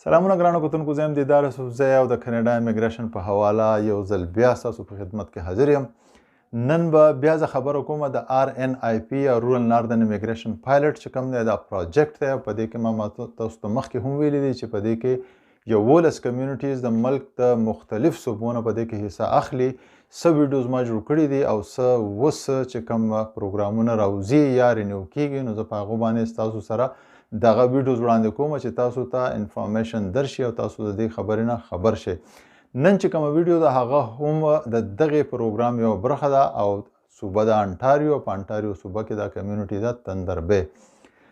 سلامونه ګرانو کتونکو، زه یم دیدار یوسفزی او د کاناډا امیګریشن په حواله یو ځل بیا ستاسو په خدمت کې حاضر یم. نن به بیا زه خبره کوم د RNIP یا رورل ناردن امیګریشن پایلټ چې کوم دی دا پروجیکټ دی. په دې کې ما تاسو ته مخکې هم ویلي دي چې په دې کې 11 کمیونټیز د ملک د مختلف صوبونو په دې کې حصه اخلي. څه ویډیوز ما جوړ کړي دي او څه اوس چې کوم پروګرامونه راوځي یا رینیو کیږي، نو زه په هغو باندې ستاسو سره دغه ویډیوز وړاندې کوم چې تاسو ته انفارمیشن درشي او تاسو د دې خبرې نه خبر شئ. نن چې کومه ویډیو ده هغه هم د دغې پروګرام یو برخه ده او صوبه د انټاریو. په انټاریو صوبه کې دا کمیونټي ده تندر بی.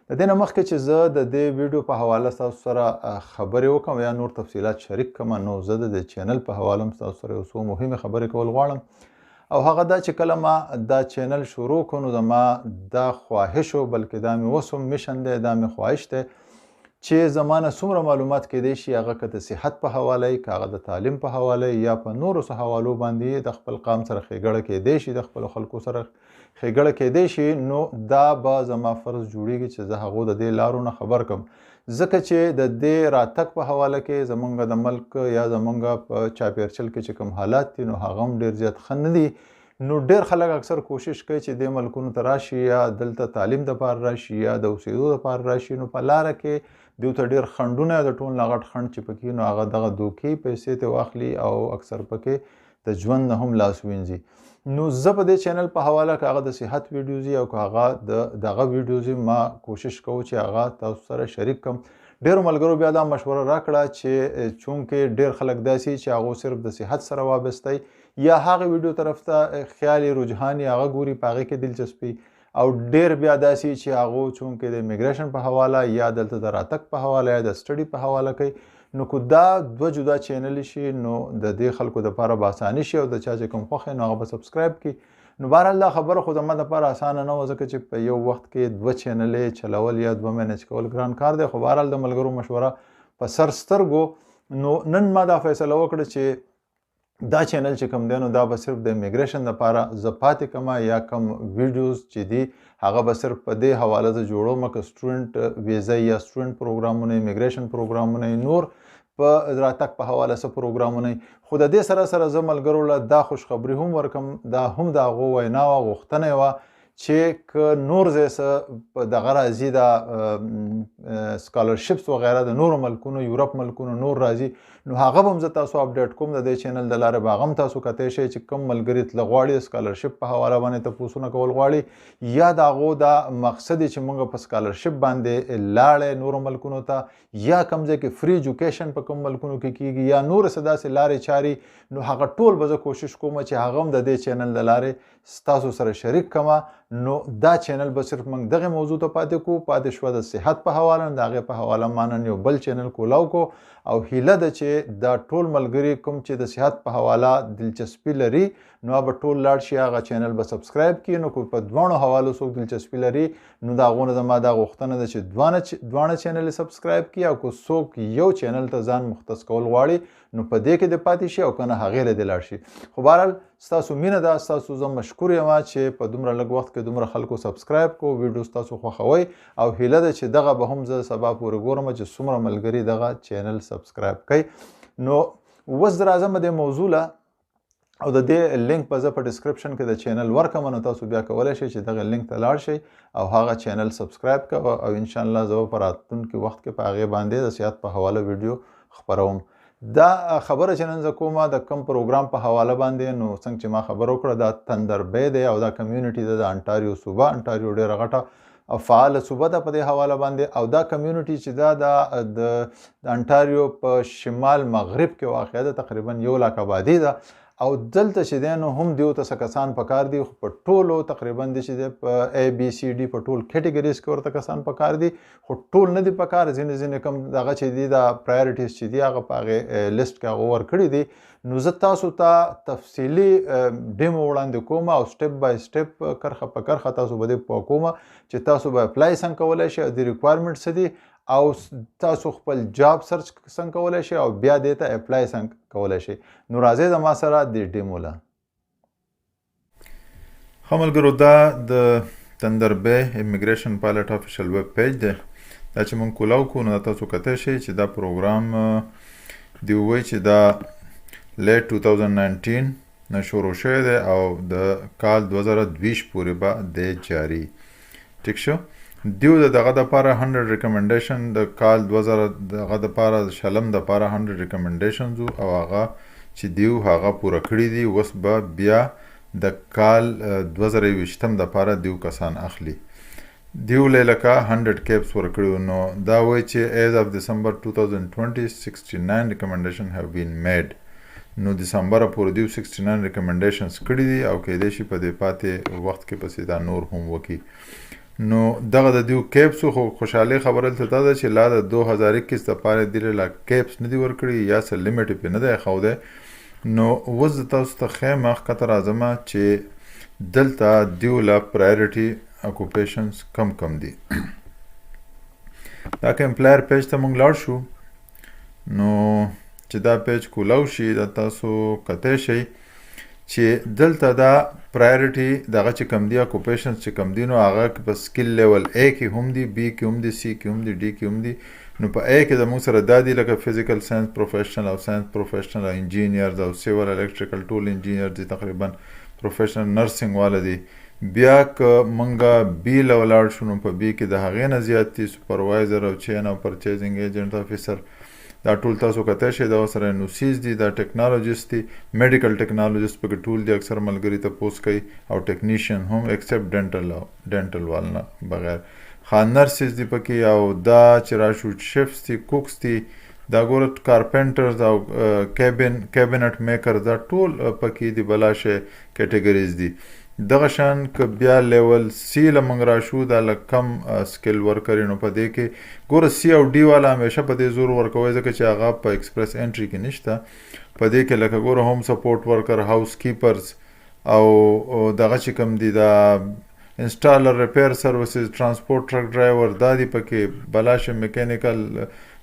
د دې نه مخکې چې زه د دې ویډیو په حواله ستاسو سره خبرې وکړم یا نور تفصیلات شریک کړم، نو زه د دې چینل په حواله هم ستاسو سره یو څو مهمې خبرې کول غواړم. او هغه دا چې کله ما دا چینل شروع کړو نو زما دا خواهش و، بلکې دا مې اوس هم میشن دی، دا مې خواهش دی چې زما نه څومره معلومات کیدی شي هغه که د صحت په حواله وي، که هغه د تعلیم په حواله وي، یا په نورو څه حوالو باندې د خپل قام سره ښېګړه کیدی شي، د خپلو خلکو سره ښېګړه کیدی شي، نو دا به زما فرض جوړیږي چې زه هغو د دې لارو نه خبر کړم. ځکه چې د دې راتګ په حواله کې زمونږ د ملک یا زمونږ په چاپیرچل کې چې کوم حالات دي نو هغه هم ډېر زیات ښه نه دي. نو ډېر خلک اکثر کوشش کوي چې دې ملکونو ته راشي یا دلته تعلیم دپاره راشي یا د اوسېدو دپاره راشي، نو په لاره کې دوی ته ډېر خنډونه، د ټول نه غټ خنډ چې پکې نو هغه دغه دوکې پیسې ته واخلي او اکثر پکې د ژوند نه هم لاس وینځي. نو زه په دې چینل په حواله که هغه د صحت ویډیوز او که هغه دغه ویډیوز ما کوشش کوو چې هغه تاسو سره شریک کړم. ډېرو ملګرو بیا دا مشوره راکړه چې چونکې ډېر خلک داسې چې هغو صرف د صحت سره وابسته یا هغه ویډیو طرف ته خیال رجحان هغه ګوري، په هغې کې دلچسپي، او ډېر بیا داسې چې هغو چونکې د امیګریشن په حواله یا دلته د راتګ په حواله یا د سټډي په حواله کوي، نو که دا دوه جدا چینل شي نو د دې خلکو دپاره به اساني شي او د چا چې کوم خوښ نو هغه به سبسکرایب کړي. نو بهرحال دا خبره خو زما دپاره اسانه نه وه، ځکه چې په یو وخت کې دوه چینلې چلول یا دوه مینج کول ګران کار دی. خو بهرحال د ملګرو مشوره په سر سترګو نو نن ما دا فیصله وکړه چې دا چینل چې کوم دی نو دا به صرف د امیګریشن دپاره زه پاتې کړم، یا کوم ویډیوز چې دي هغه به صرف په دې حواله زه جوړوم که سټوډنټ ویزه یا سټوډنټ پروګرامونه، امیګریشن پروګرامونه، نور په راتګ په حواله څه پروګرامونه. خو د دې سره سره زه ملګرو له دا خوشخبري هم ورکم، دا هم د هغو وینا وه، غوښتنه وه چې که نور ځای څه په دغه راځي دا سکالرشپس وغیره د نورو ملکونو، یورپ ملکونو نور راځي، نو هغه به هم زه تاسو اپډیټ کوم. د دې چینل د لارې به هغه هم تاسو کتی شئ چې کوم ملګري تله غواړي سکالرشپ په حواله باندې تپوسونه کول غواړي، یا د هغو دا مقصد چې موږ په سکالرشپ باندې لاړی نورو ملکونو ته، یا کوم ځای کې فری ایجوکیشن په کوم ملکونو کې کیږي، یا نور څه داسې لارې چارې، نو هغه ټول به زه کوشش کوم چې هغه هم د دې چینل د لارې ستاسو سره شریک کړم. نو دا چینل به صرف موږ دغه موضوع ته پاتې شوه د صحت په حواله. د هغې په حواله ما نن یو بل چینل کولاو کو او هیله ده چې دا ټول ملګري کوم چې د صحت په حواله دلچسپي لري نو به ټول لاړ شي هغه چینل به سبسکرایب کړي. نو که په دواړو حوالو څوک دلچسپي لري نو د هغو نه زما دا غوښتنه ده چې دواړه چینل یې سبسکرایب کړي، او که څوک یو چینل ته ځان مختص کول غواړي نو په دې کې د پاتې شي، او که نه هغې له دې لاړ شي. خو بهرحال ستاسو مینه ده، ستاسو زه مشکور یم چې په دومره لږ وخت کې دومره خلکو سبسکرایب کو، ویډیو ستاسو خوښوئ، او هیله ده چې دغه به هم زه سبا پورې ګورم چې څومره ملګري دغه چینل سبسکرایب کوي. نو اوس زه راځم دې موضوع له، او د دې لینک به زه په ډسکرپشن کې د چینل ورکړم، نو تاسو بیا کولی شئ چې دغه لینک ته لاړ شئ او هغه چینل سبسکرایب کړه، او انشاءالله زه به په راتلونکي وخت کې په هغې باندې د صحت په حواله ویډیو خپروم. دا خبره چې نن زه کومه د کوم پروګرام په حواله باندې، نو څنګه چې ما خبر وکړه دا تندر بی دی او دا کمیونټي ده د انټاریو صوبه. انټاریو ډېره غټه او فعاله صوبه ده په دې حواله باندې، او دا کمیونټي چې دا د انټاریو په شمال مغرب کې واقع ده، تقریبا 1 لاک آبادي ده، او دلته چې دی نو هم دیو ته څه کسان پکار دي، خو په ټولو تقریبا دی چې دی په ABCD په ټول کیټګریز کې ورته کسان پکار دي، خو ټول نه دي پکار. ځینې کم دغه چې دي دا پرایورټیز چې دي هغه په هغې لیست کې هغه ورکړي دي. نو زه تاسو ته تفصیلي ډیمو وړاندې کوم او سټپ بای سټپ کرښه په کرښه تاسو به دې پوه کوم چې تاسو به اپلای څنګه کولی شئ، د ریکوایرمنټ څه دي، او تاسو خپل جاب سرچ څنګه کولی شئ، او بیا دې ته اپلای څنګه کولی شئ. نو راځئ زما سره د ډیمو له. ښه ملګرو، دا د تندر بی امیګریشن پایلټ افیشل ویب پیج دی. دا چې مونږ کولاو کو نو تاسو کتای شئ چې دا پروګرام دی وایي چې دا لیټ 2019 نه شروع شوی دی او د کال 2020 پورې به دی جاري. ټیک شو. دیو دغه دپاره 100 ریکمنډیشن د کال 2000 دغه دپاره شلم دپاره 100 ریکمنډیشنز او هغه چې دیو هغه پوره کړي دي. اوس به بیا د کال 2020 دپاره دیو کسان اخلي. دیو لکه 100 کیپس ورکړي نو دا وایي چې as of December 2020 69 recommendation have been made. نو دسمبر پورې دیو 69 ریکمنډیشنز کړي دي او کېدای شي په دې پاتې وخت کې پسې دا نور هم وکړي. نو دغه د دیو کیپسو خو خوشحالي خبره دلته دا ده چې لا د 2021 دپاره دیره لا کیپس نه دي ورکړي یا څه لیمټ یې پرې نه دی ایښودی. نو اوس د تاسو ته ښیم ښکته راځمه چې دلته دیو له پرایورټي اکوپیشنز کم دي. دا که امپلایر پیج ته مونږ لاړ شو نو چې دا پیج کولاو شي دا تاسو کتای شئ چې دلته دا پرایورټي دغه چې کم دي اکوپیشنز چې کم دي نو هغه په سکل لیول A کې هم دي، B کې هم دي، C کې هم دي، D کې هم دي. نو په A کې د موږ سره دا دي لکه فزیکل ساینس پروفیشنل او ساینس پروفیشنل او انجینیرز او سیول الکتریکل ټول انجینیر دي، تقریبا پروفیشنل نرسنګ والا دي. بیا که مونږه B له ولاړ شو نو په B کې د هغې نه زیات دي سپروایزر او چین او پرچیزنګ ایجنټ افیسر. دا ټول تاسو کتای شئ دا سره نوسیز دي، دا ټیکنالوجیست دي، میډیکل ټیکنالوجیست پکې ټول دي. اکثر ملګري تپوس کوي او ټیکنیشین هم ایکسپټ ډینټل والنه بغیر. نرسز دي پکې او دا چې راشو شیفز دي، کوکس دي، دا ګوره کارپینټرز او کیبینټ میکر دا ټول پکې دي بلاشه کیټګریز دي. دغه شان که بیا لیول سی له موږ راشو دا له کم سکل ورکر نو په دې کې ګوره سی او ډي والا همیشه په دې زور ورکوي ځکه چې هغه په ایکسپریس انټري کې نشته. په دې کې لکه ګوره ہوم سپورټ ورکر، هاوس کیپرز او دغه چې کوم دي دا انسټالر، ریپیر سروسز، ترانسپورټ ټرک ډرایور دا دي پکې بلاشه میکینیکل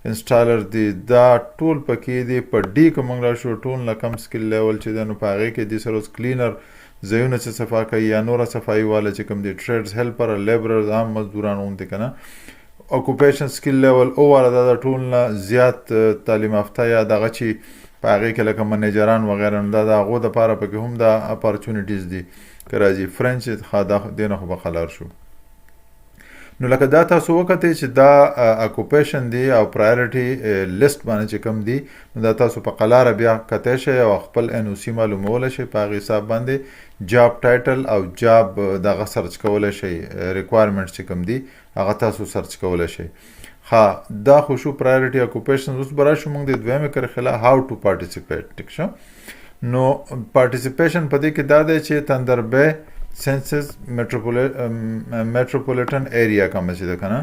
انسټالر دي دا ټول پکې دي. په ډي که موږ راشو ټول نه کم سکل لیول چې دی نو په هغې کې دي سره اوس کلینر ځایونه چې صفا کوي یا نوره صفایي والا چې کوم دي، ټریډز هیلپر، لیبررز، عام مزدوران غوندې که نه. اکوپیشن سکل لیول او والا دا د ټول نه زیات تعلیم یافته یا دغه چې په هغې کې لکه منیجران وغیره نو دا د هغو دپاره پکې هم دا اپارچونیټیز دي که راځي. فرنچ دې نه خو به خلار شو. نو لکه دا تاسو وکتئ چې دا اکوپیشن دی او پرایورټي لیست باندې چې کم دی نو دا تاسو په قلاره بیا کتئ شئ او خپل NOC معلومولی شئ. په هغې حساب باندې جاب ټایټل او جاب دغه سرچ کولی شئ، ریکوایرمنټس چې کم دی هغه تاسو سرچ کولی شئ. دا خو شو پرایورټي اکوپیشن. اوس به راشو موږ د دویمې کرښې هاو ټو پارټیسپیټ. ټیک شو. نو پارټیسپیشن په دې کې دا دی چې تندربه سنسز میټروپولیټن ایریا کومه چې ده که نه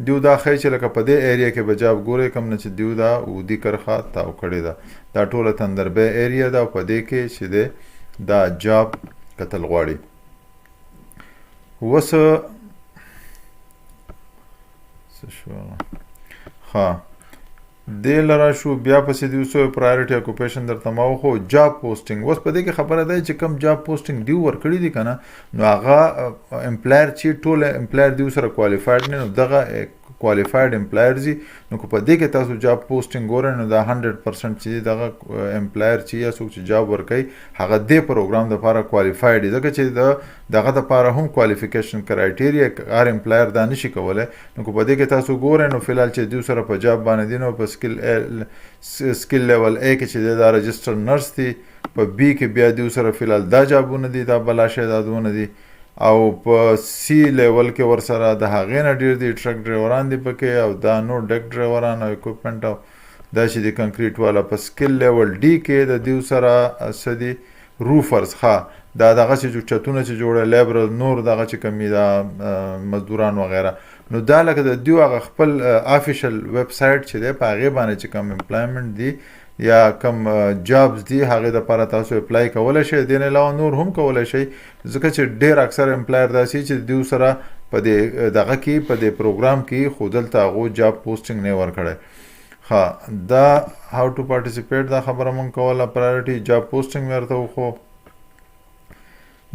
دیو دا ښایي چې لکه په دې ایریا کې به جاب ګورئ کوم نه چې دیو دا اودي کرښه تاو کړې ده. دا ټوله تندربه ایریا ده او په دې کې چې دی دا جاب کتل غواړي. اوس څه شو دې لره شو بیا پسې دی اوسو پرایورټي اکوپیشن درته ما وښو جاب پوسټینګ. اوس په دې کې خبره ده چې کوم جاب پوسټینګ دیو ورکړي دي که نه نو هغه امپلایر چې ټول امپلایر دیو سره کوالیفاید نه نو دغه کوالیفاید امپلایر دي نو که په دې کې تاسو جاب پوسټینګ ګورئ نو دا 100% چې دغه امپلایر چې یا څوک چې جاب ورکوي هغه دې پروګرام دپاره کوالیفاید دي ځکه چې دغه دپاره هم کوالیفیکیشن کرایټیریا هر امپلایر دا نشي کولی. نو که په دې کې تاسو ګورئ نو فلحال چې دیو سره په جاب باندې دي نو په سکل لیول A کې چې دی دا رجسټر نرس دي، په B کې بیا دیو سره فلحال دا جابونه دي، دا بلاشه دا دونه دي او په C لیول کې ورسره د هغې نه ډېر دي، ټرک ډرایوران دي پکې او دا نور ډک ډرایوران او اکوپمنټ او دا چې دي کنکریټ والا. په سکل لیول D کې د دیو سره څه دي روفرز، دا دغه چې چتونه چې جوړه لیبرل نور دغه چې کمی دا مزدوران وغیره. نو دا لکه د دیو هغه خپل افیشل ویب سایټ چې دی په هغې باندې چې کوم امپلایمنټ دی یا کم جابز دی هغې دپاره تاسو اپلای کولی شئ. دې نه علاوه نور هم کولی شئ ځکه چې ډېر اکثر امپلایر داسې چې دیو سره په دې دغه کې په دې پروګرام کې خو دلته هغو جاب پوسټینګ نه ورکړی. دا هاو ټو پارټیسپیټ دا خبره مونږ کوله. پرایورټي جاب پوسټینګ مې ورته وښو.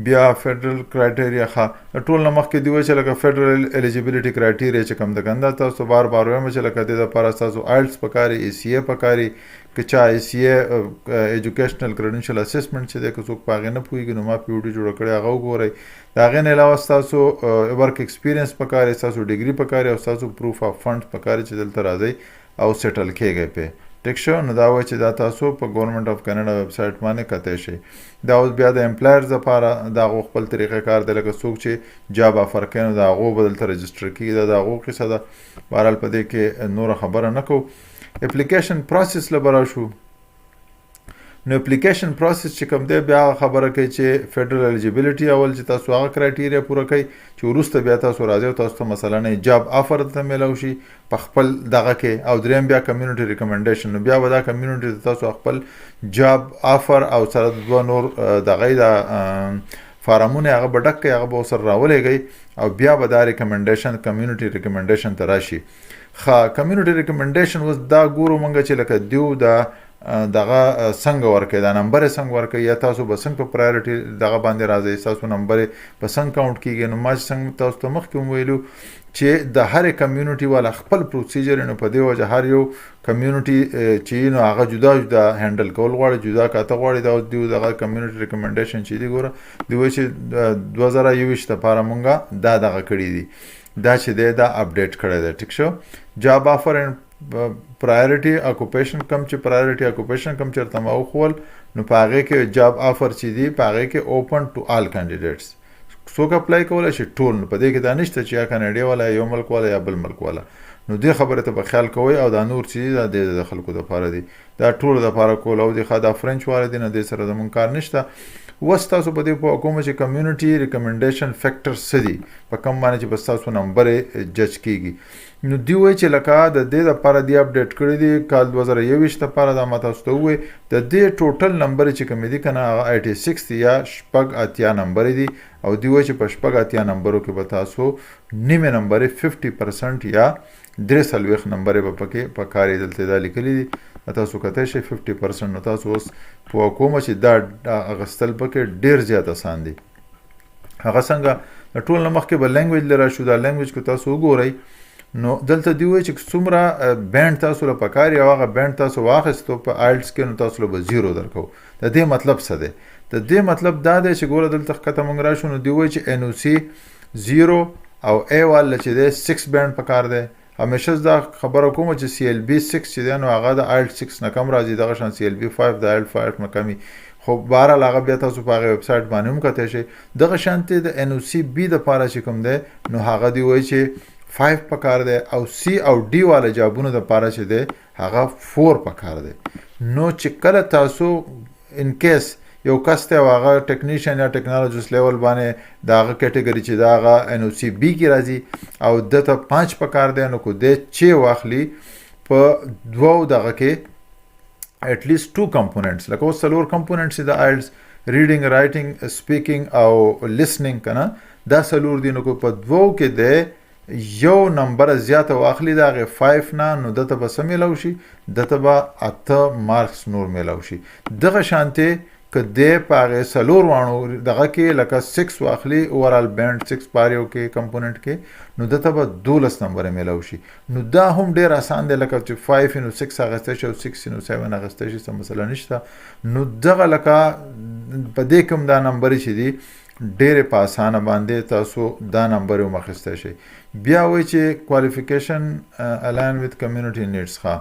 بیا فیډرل کرایټیریا ښه ټول نه مخکې دی وایي چې لکه فیډرل الیجیبیلیټي کرایټیریا چې کوم د کنده تاسو بار وایم چې لکه د لپاره تاسو آیلټس پکاري ای سی ای پکاري که چا ای سی ای ایجوکیشنل کریډنشل اسسمنټ چې د څوک په هغې نه پوهېږي نو ما پی او ډي جوړه کړې هغه وګورئ د هغې نه علاوه ستاسو ورک ایکسپیرینس پکاري ستاسو ډیګري پکاري او ستاسو پروف اف فنډ پکاري چې دلته راځئ او سیټل کېږئ پې ټیک شو نو دا وایي چې دا تاسو په ګورنمنټ اف کینیډا ویب سایټ باندې کتی شئ دا اوس بیا د امپلایرز لپاره د هغو خپل طریقې کار دی لکه څوک چې جاب افر کوي نو د هغو به دلته رجسټر کېږي دا د هغو قصه ده بهرحال په دې کې نوره خبره نه کوو اپلیکیشن پروسس له به راشو نو اپلیکیشن پروسس چې کوم دی بیا خبره کوي چې فیډرل الیجیبیلیټي اول چې تاسو هغه کرایټیریا پوره کوئ چې وروسته بیا تاسو راځئ او تاسو ته مثلا نه جاب آفر ته میلاو شي په خپل دغه کې او دریم بیا کمیونټي ریکمنډیشن نو بیا به دا کمیونټي تاسو خپل جاب آفر او سره دوه نور دغه د فارمونه هغه به ډک کوي هغه به ورسره راولېږئ او بیا به دا ریکمنډیشن کمیونټي ریکمنډیشن ته راشي ښه کمیونټي ریکمنډیشن اوس دا ګورو موږ چې لکه دیو د دغه څنګه ورکوي دا نمبر یې څنګه ورکوي یا تاسو به څنګه په پرایورټي دغه باندې راځئ ستاسو نمبر یې په څنګه کاونټ کېږي نو ما چې څنګه تاسو ته مخکې هم ویلو چې د هرې کمیونټي والا خپل پروسیجر نو په دې وجه هر یو کمیونټي چې نو هغه جدا جدا هینډل کول غواړي جدا کاته غواړي دا دیو دغه کمیونټي ریکمنډیشن چې دی ګوره دوی چې 2021 لپاره مونږه دا دغه کړی دي دا چې دی دا اپډیټ کړی دی ټیک شو جاب آفر اینډ پرایورټي اکوپیشن کم چې پرایورټي اکوپیشن کم چېرته ما وښول نو په هغې کې جاب آفر چې دي په هغې کې اوپن ټو آل کینډیډیټس څوک اپلای کولی شي ټول نو په دې کې دا نشته چې یا کاناډا والا یو ملک والا یا بل ملک والا نو دې خبرې ته به خیال کوئ او دا نور چې دا د خلکو دپاره دي دا ټولو دپاره کول او د ښه دا فرنچ والا دي نه دې سره زموږ کار نشته اوس تاسو په دې پوه کوم چې کمیونټي ریکمنډیشن فیکټر څه دي په کوم باندې چې بس تاسو نمبر یې جج کېږي نو دی وایي چې لکه د دې دپاره دی اپډیټ کړي دي کال 2021 دپاره دا ما تاسو ته ووایي د دې ټوټل نمبر چې کومې دي که نه هغه 86 دي یا شپږ اتیا نمبرې دي او دی وایي چې په شپږ اتیا نمبرو کې به تاسو نیمې نمبرې 50% یا 43 نمبرې به پکې په کار یې دلته دا لیکلي دي تاسو کتی شئ 50% نو تاسو اوس پوه کومه چې دا اخیستل پکې ډېر زیات اسان دي هغه څنګه د ټول نه مخکې به لینګویج له راشو دا لینګویج که تاسو وګورئ نو دلته دی وایي چې څومره بینډ تاسو له پکار یا هغه بینډ تاسو واخیستو په آیلټس کې نو تاسو له به 0 درکو د دې مطلب څه دی د دې مطلب دا دی چې ګوره دلته ښکته موږ راشو نو دی وایي چې ان او سی 0 او ای والا چې دی 6 بینډ پکار دی همیشه دا خبره کوم چې سی ایل بی 6 چې دی نو هغه د آیلټ 6 نه کم راځي دغه شان سی ایل بی 5 د آیلټ 5 نه کمي خو بهرحال هغه بیا تاسو په هغې ویب سایټ باندې هم کتی شئ دغه شانتې د ان او سی بي دپاره چې کوم دی نو هغه دی وایي چې 5 پکار دی او سی او ډي والا جابونو دپاره چې دی هغه 4 پکار دی نو چې کله تاسو ان کیس یو کس دی او هغه ټیکنیشن یا ټیکنالوجیست لیول باندې د هغه کیټګري چې د هغه ان او سی بي کې راځي او دته 5 پکار دی نو کو دی چې واخلي په دوو دغه کې at least 2 components لکه اوس 4 components د آیلټس ریډینګ رایټینګ سپیکینګ او لیسنینګ کنه دا 4 دي نو کو په دوو کې دی یو نمبر زیاته واخلي د هغې 5 نه نو دته به څه میلاو شي دته به 8 مارکس نور میلاو شي دغه شانتې که دی په هغې 4 واڼو دغه کې لکه 6 واخلي اوورال بینډ 6 پار یو کې کمپوننټ کې نو دته به 12 نمبره میلاو شي نو دا هم ډېر اسان دی لکه چې 5 نو 6 اخیستی شي او 6 نو 7 اخیستی شي څه مسله نشته نو دغه لکه په دې کوم دا نمبرې چې دي ډېرې په اسانه باندې تاسو دا نمبر هم اخیستی شئ بیا وایي چې کوالیفیکیشن الاین وذ کمیونټي نیډس ښه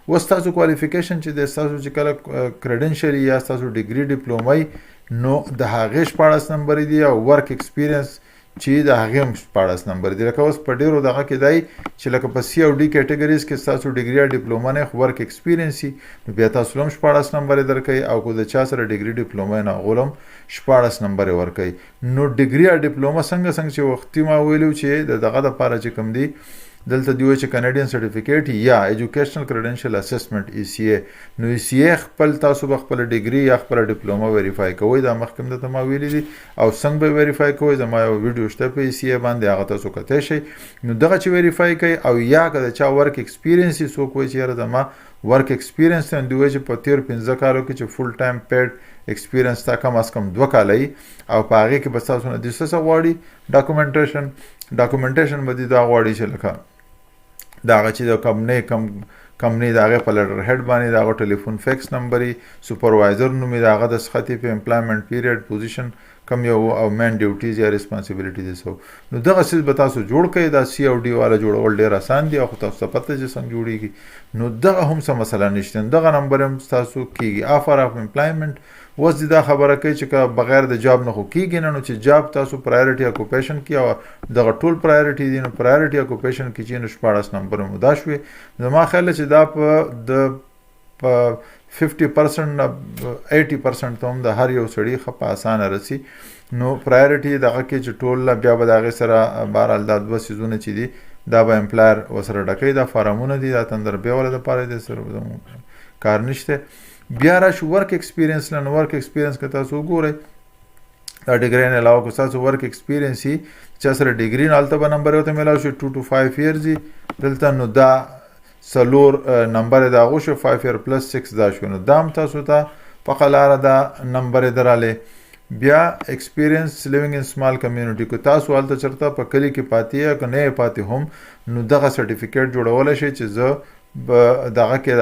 اوس ستاسو کوالیفیکیشن چې دی ستاسو چې کله کرډنشل یا ستاسو ډیګري ډیپلومه نو د هغې 14 نمبرې دي او ورک ایکسپیرینس چې د هغې هم 14 نمبر دي لکه اوس په ډېرو دغه کې دی چې لکه په سی او ډي کیټګریز کې ستاسو ډیګري یا ډیپلومه نه خو ورک ایکسپیرینس وي نو بیا تاسو هم 14 نمبرې درکوي او که د چا سره ډیګري ډیپلومه نه هغول هم 14 نمبرې ورکوي نو ډیګري یا ډیپلومه څنګه چې وختي ما ویلو چې د دغه دپاره چې کوم دی دلته دی وایي چې کینیډین سرټیفیکیټ یا ایجوکیشنل کریډنشل اسسمنٹ ECA. نو ECA خپل تاسو به خپل ډیګري یا خپل ډیپلوما ویریفای کوئ. دا مخکې درته ما ویلي دي او څنګه به ویریفای کوئ زما یو ویډیو شته په ECA باندې هغه تاسو کتلی شئ. نو دغه چې ویریفای کوي او یا که د چا ورک ایکسپیرینس یې څوک وایي چې یاره زما ورک ایکسپیرینس دی دوی چې په تیر 15 کالو کې چې فل ټایم پیډ ایکسپیرینس تا کم از کم 2 کاله وي او په هغې کې به ستاسو نه د څه غواړي ډاکومنټیشن به دې دا غواړي چې لکه د هغه چې د کمپنۍ د هغې په لیټر هیډ باندې د هغه ټلیفون فیکس نمبر یي سپروایزر نوم یې د هغه دسخط یې په امپلایمنټ پیریډ پوزیشن کم یو او مین ډیوټیز یا ریسپانسیبلیټیز سو. نو دغه څیز به تاسو جوړ کړئ. دا C او D والا جوړول ډېر اسان دي او خو تاسو ته پته چې څنګه جوړېږي. نو دغه هم څه مسله نشته. دغه نمبر هم ستاسو کېږي. آفر اف امپلایمنټ اوس دې دا خبره کوي چې که بغیر د جاب نه خو کېږي نه، نو چې جاب تاسو پرایورټي اکوپیشن کې او دغه ټول پرایورټي دي، نو پرایورټي اکوپیشن کې چې نو 14 نمبر مو دا شوې. زما خیال چې دا په 50% نه 80% ته هم د هر یو سړي ښه په اسانه رسي. نو پرایورټي دغه کې چې ټول بیا به د هغې سره بهرحال دا 2 څیزونه چې دي دا به امپلایر ورسره ډکوي. دا فارمونه دي دا تندربیه والا دپاره دی سره کار نشته. بیا راشو ورک ایکسپیرینس نه. نو ورک ایکسپیرینس که تاسو وګورئ دا ډیګرۍ نه علاوه که ستاسو ورک ایکسپیرینس وي چا سره ډیګري نه هلته به نمبر ورته میلاو شي 2 to 5 years وي دلته. نو دا 4 نمبر یې د هغو شو 5 year plus 6 دا شو. نو دا هم تاسو ته په قلاره دا نمبر یې درغلی. بیا ایکسپیرینس لیوینګ ان سمال کمیونټي که تاسو هلته چېرته په کلي کې پاتې یا که نه یې پاتې هم نو دغه سرټیفیکیټ جوړولی شئ چې زه دغه کې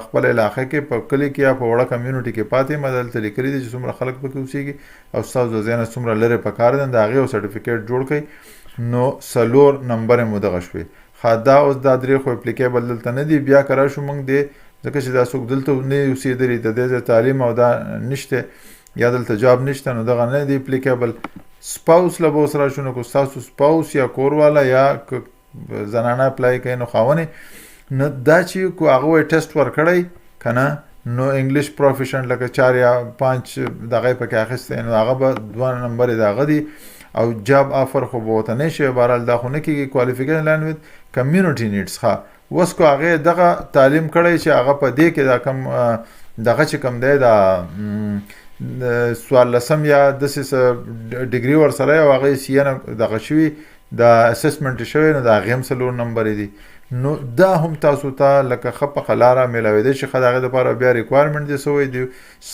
خپل علاقه کې په کلي کې یا په وړه کمیونټي کې پاتې یم. دلته لیکلي دي چې څومره خلک پکې اوسېږي او ستاسو د ځای نه څومره لرې پکار دي، د هغې یو سرټیفیکیټ جوړ کړئ. نو 4 نمبر یې مو دغه شوې. دا اوس دا 3 خو اپلیکیبل دلته نه دي. بیا که راشو موږ دې ځکه چې دا څوک دلته نه اوسېدلي د دې ځای تعلیم او دا نشته یا دلته جاب نشته نو دغه نه دی اپلیکیبل. سپاوس له به اوس راشو نو که ستاسو سپاوس یا کور والا یا زنانه اپلای کوي نو خاونې نو دا چې کو هغه وایي ټیسټ ورکړی که نه نو انګلیش پروفیشن لکه 4 یا 5 دغه پکې اخیستی نو هغه به 2 نمبر یې د هغه دي او جاب آفر خو به ورته نه شي. بهرحال دا خو نه کېږي. کوالیفیکیشن لاین وذ کمیونټي نیډس. ښه اوس کو هغې دغه تعلیم کړی چې هغه په دې کې دا کم دغه چې کم دی دا 14 یا داسې څه ډیګري ورسره او هغه CA نه دغه شوي دا اسسمنټ شوی نو د هغې هم 4 نمبر دي. نو دا هم تاسو ته لکه ښه په قلاره میلاوېدی چې ښه د هغې دپاره بیا ریکوایرمنټ دې څه وایي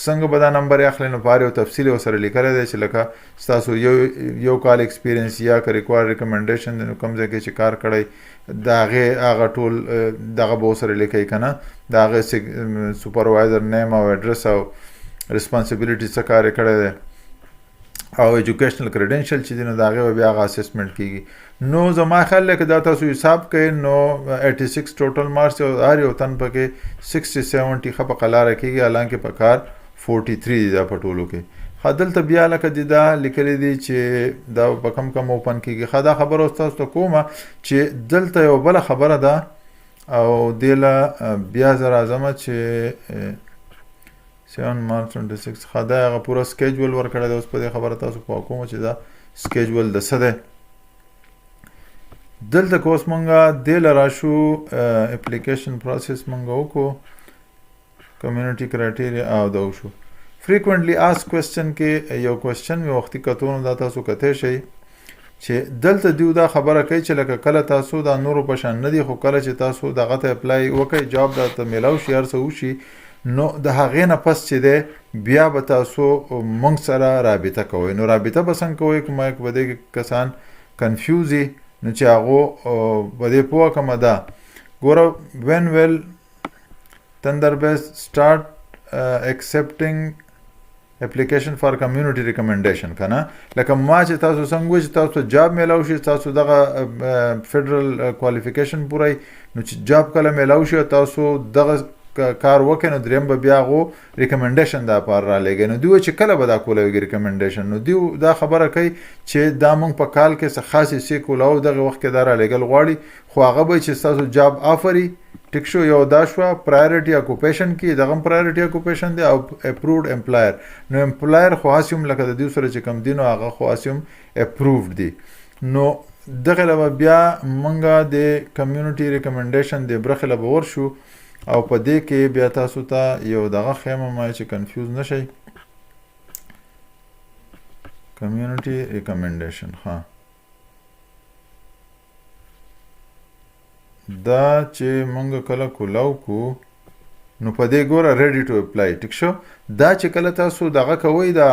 څنګه به دا نمبر یې اخلي. نو په هر یو تفصیل یې ورسره لیکلی دی چې لکه ستاسو یو کال ایکسپیرینس یا که ریکوایر ریکمنډیشن دی نو کوم ځای کې چې کار کړی د هغې هغه ټول دغه به ورسره لیکئ که نه د هغې سپروایزر نیم او ایډرس او ریسپانسیبلیټي څه کار یې کړی دی او ایجوکیشنل کریډنشل چې دی نو د هغې به بیا هغه اسسمنټ کېږي. نو زما خیال دی که دا تاسو حساب کوئ نو 86 ټوټل مارکس او هر یو تن پکې 60-70 ښه په قلاره کېږي حالانکې په کار 43 دي دا په ټولو کې. ښه دلته بیا لکه دې دا لیکلی دي چې دا په کم اوپن کېږي. ښه دا خبره اوس تاسو ته کومه چې دلته یو بله خبره ده او دې له بیا زه راځمه چې 7 مارچ 26 ښه دا هغه پوره سکیجول ورکړی دی. اوس په دې خبره تاسو پوه کومه چې دا سکیجول د څه دی. دلته که اوس مونږه دې له راشو اپلیکیشن پروسس مونږه وکړو کمیونټي کرایټیریا او دا وشو. فریکوینټلی آسک کوېسچن کې یو کوېسچن مې وختي کتو نو دا تاسو کتی شئ چې دلته دیو دا خبره کوي چې لکه کله تاسو دا نورو په شان نه دي خو کله چې تاسو دغه ته اپلای وکئ جاب درته میلاو شي هر څه وشي نو د هغې نه پس چې دی بیا به تاسو موږ سره رابطه کوئ. نو رابطه به څنګه کوئ که ما په دې کې کسان کنفیوز وي نو چې هغو په دې پوه کړمه ده ګوره when will Thunderbase start accepting application for community recommendation که نه لکه ما چې تاسو څنګه وایي چې تاسو جاب میلاو شي تاسو دغه فیډرل کوالیفیکیشن پوره نو چې جاب کله میلاو شي تاسو دغه کار وکړي نو دریم به بیا هغو ریکمنډیشن دا پاره رالیږي. نو دوی وایي چې کله به دا کولاوږي ریکمنډیشن نو دوی دا خبره کوي چې دا موږ په کال کې څه خاصې څه کولاو دغه وخت کې دا رالیږل غواړي خو هغه به چې ستاسو جاب آفري ټیک شو یو دا شوه پرایورټي اکوپیشن کې دغه هم پرایورټي اکوپیشن دی او اپرووډ امپلایر. نو امپلایر خو هسې هم لکه د دوی سره چې کوم دي نو هغه خو هسې هم اپرووډ دي. نو دغه له بیا مونږه د کمیونټي ریکمنډیشن د برخې له به ورشو او په دې کې بیا تاسو ته یو دغه ښیم ما چې کنفیوز نشئ کمیونټي ریکمنډیشن ها دا چې مونږ کله کولاو کو نو په دې ګوره ریډي ټو اپلای ټیک شو دا چې کله تاسو دغه کوئ دا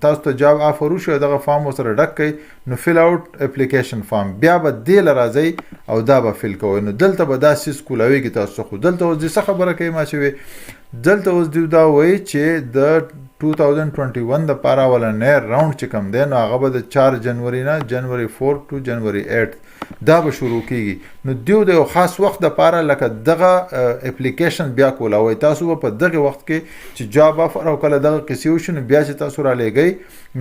تاسو ته جاب آفر وشو دغه فارم ورسره ډک کړئ نو فل آوټ اپلیکیشن فارم بیا به دې له راځئ او دا به فل کوئ نو دلته به دا سیس کولاویږي تاسو خو دلته اوس دې څه خبره کوي ما چې وی دلته اوس دوی دا وایي چې د 2021 دپاره اولنی راوند چې کوم دی نو هغه به د 4 جنوري نه جنوري 4 ټو جنوري 8 دا به شروع کیږي نو دیو د یو خاص وخت دپاره لکه دغه اپلیکیشن بیا کولاوئ تاسو به په دغه وخت کې چې جاب آفر او کله دغه قصې وشي نو بیا چې تاسو رالیږئ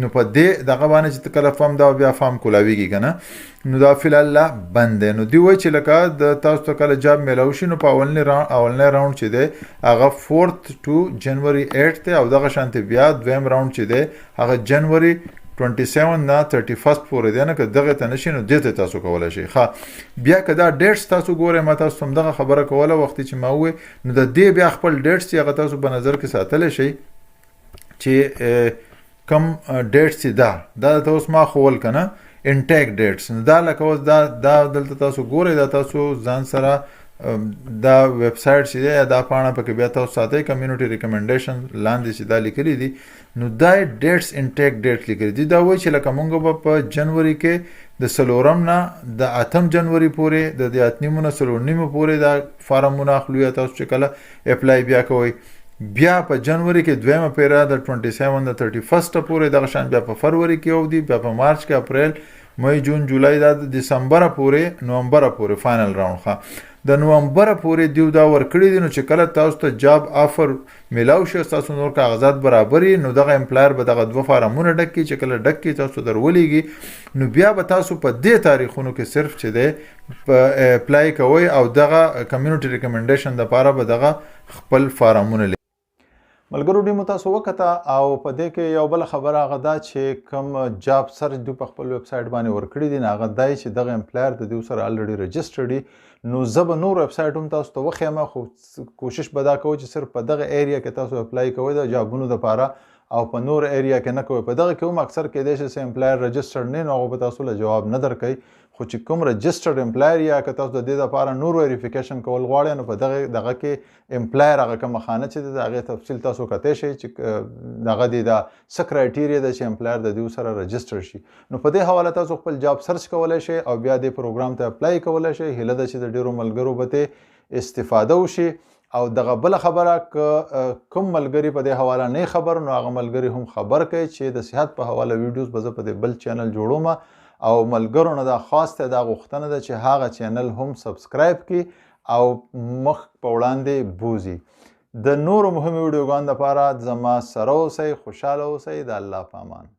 نو په دې دغه باندې چې کله فارم دا بیا فارم کولاویږي که نه نو دا فلحال لا بند دی نو دوی وایي چې لکه د تاسو ته کله جاب میلاو شي نو په اولنی راوند چې دی هغه 4 ټو جنوري 8 دی او دغه شانتې بیا دویم راوند چې دی هغه جنوري 27 نه 31 پورې دی نه که دغه ته نشي نو دې ته تاسو کولی شئ ښه بیا که دا ډیټس تاسو ګورئ ما تاسو هم دغه خبره کوله وختي چې ما ووایې نو د دې بیا خپل ډیټس چې هغه تاسو په نظر کې ساتلی شئ چې کم ډیټس چې دا ته اوس ما ښول که نه انټیک ډیټس نو دا لکه اوس دا دلته تاسو ګورئ دا تاسو ځان سره دا ویب سایټ چې دی یا دا پاڼه پکې بیا تاسو ساتئ کمیونټي ریکمنډیشن لاندې چې دا لیکلي دي نو دا ډیټس انټیک ډیټ لیکلي دي دا وایي چې لکه مونږ به په جنوري کې د 4 نه د 8 جنوري پورې د 8 نه 4 پورې دا فارمونه اخلو یا تاسو چې کله اپلای بیا کوئ بیا په جنوري کې دویمه پیره د 27 د 31 پورې دغه شان بیا په فروری کې یو دی بیا په مارچ کې اپریل مئی جون جولای دا د دسمبر پورې نومبر پورې فائنل راوند ښه د نومبر پورې دیو دا ورکړي دي نو چې کله تاسو ته جاب آفر میلاو شي تاسو نور کاغذات برابري نو دغه امپلایر به دغه 2 فارمونه ډک کړي چې کله ډک کړي تاسو درولېږي نو بیا به تاسو په دې تاریخونو کې صرف چې دی اپلای کوئ او دغه کمیونټي ریکمنډیشن دپاره به دغه خپل فارمونه ملګرو ډیمو تاسو وکته او په دې کې یو بل خبره هغه دا چې کوم جاب سرچ دوی په خپل ویب سایټ باندې ورکړي دي هغه دا چې دغه امپلایر د دوی سره الریډي رجسټرډ دي نو زه به نور ویب سایټ هم تاسو ته وښیم خو کوشش به دا کوئ چې صرف په دغه ایریا کې تاسو اپلای کوئ د جابونو دپاره او په نور ایریا کې نه کوئ په دغه کې هم اکثر کیدای شي چې امپلایر رجسټرډ نه نو هغه به تاسو له جواب نه درکوي خو چې کوم رجسټرډ امپلایر یا که تاسو د دې دپاره نور ویریفیکیشن کول غواړئ نو په دغه کې امپلایر هغه کومه خانه چې ده د هغې تفصیل تاسو کتی شئ چې دغه دی دا څه کرایټیریا ده چې امپلایر د دوی سره رجسټر شي نو په دې حواله تاسو خپل جاب سرچ کولی شئ او بیا دې پروګرام ته اپلای کولی شئ هیله ده چې د ډېرو ملګرو به ترې استفاده وشي او دغه بله خبره که کوم ملګري په دې حواله نه خبر نو هغه ملګري هم خبر کوي چې د صحت په حواله ویډیوز به زه په دې بل چینل جوړوم او ملګرو نه دا خاص ته دا غوښتنه ده چې هغه چینل هم سبسکرایب کړي او مخ په وړاندې بوزي د نورو مهمو ویډیوګانو دپاره زما سره اوسئ خوشحاله اوسئ د الله په امان